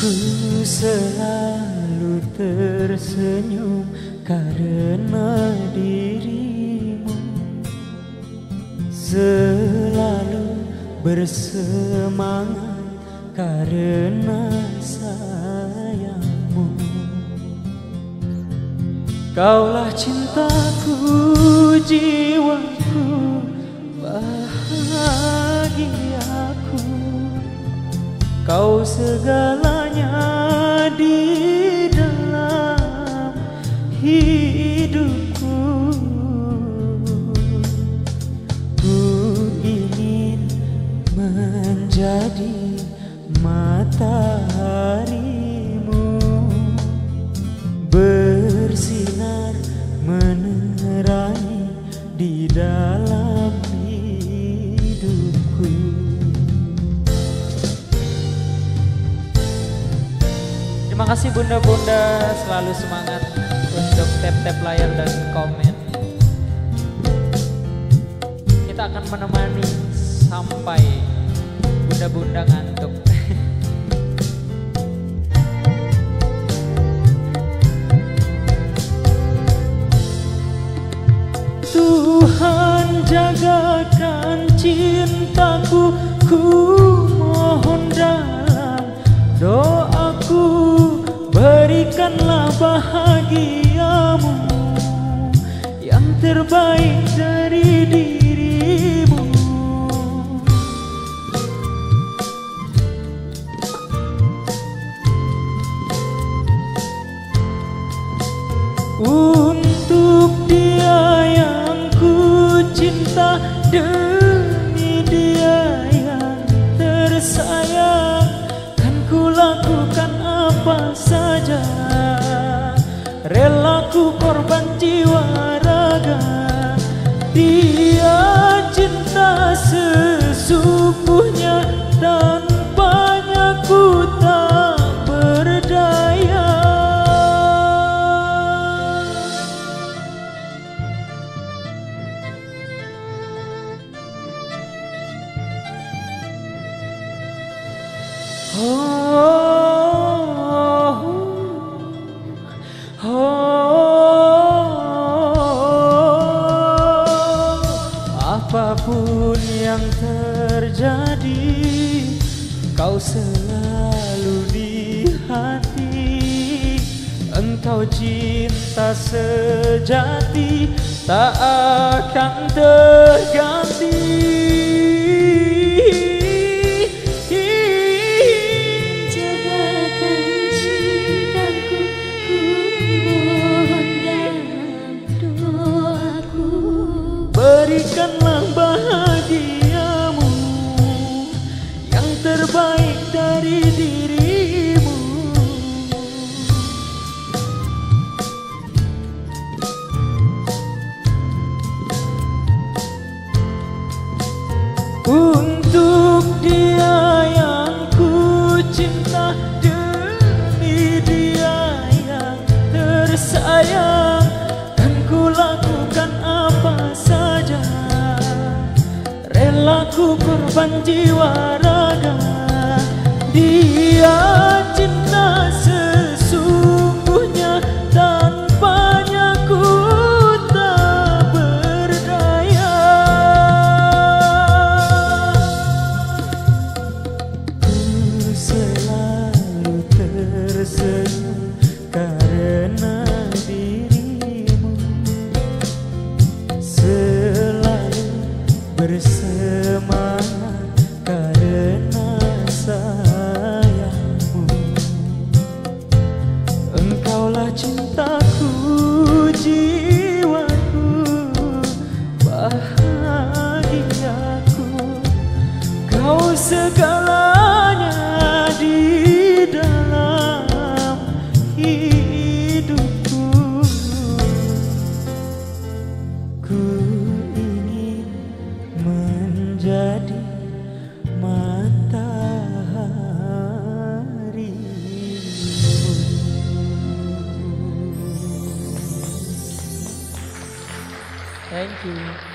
Ku selalu tersenyum karena dirimu, selalu bersemangat karena sayangmu. Kaulah cintaku, jiwaku, bahagiaku. Kau segalanya di dalam hidupku. Ku ingin menjadi mataharimu, bersinar menerangi di dalam hidupku. Terima kasih bunda-bunda, selalu semangat untuk tap-tap layar dan komen. Kita akan menemani sampai bunda-bunda ngantuk. Tuhan jagakan cintaku, ku mohon dalam doaku. Berikanlah bahagiamu, yang terbaik dari dirimu. Untuk dia yang ku cinta, demi dia yang tersayang, kan ku lakukan apa saja, rela ku korban jiwa raga. Dia cinta sesungguhnya, tanpanya ku tak berdaya. Apapun yang terjadi, kau selalu di hati. Engkau cinta sejati, tak akan terganti. Berikanlah bahagiamu, yang terbaik dari dirimu. Untuk dia yang ku cinta, demi dia yang tersayang, kan ku lakukan apa saja, rela ku korban jiwa raga. Dia cinta sesungguhnya, tanpanya ku tak berdaya. Ku selalu tersenyum karena dirimu, selalu bersemangat karena sayangmu. Engkaulah cintaku, jiwaku, bahagiaku. Kau segalanya di dalam hidupku. Ku ingin menjadi mataharimu. Thank you.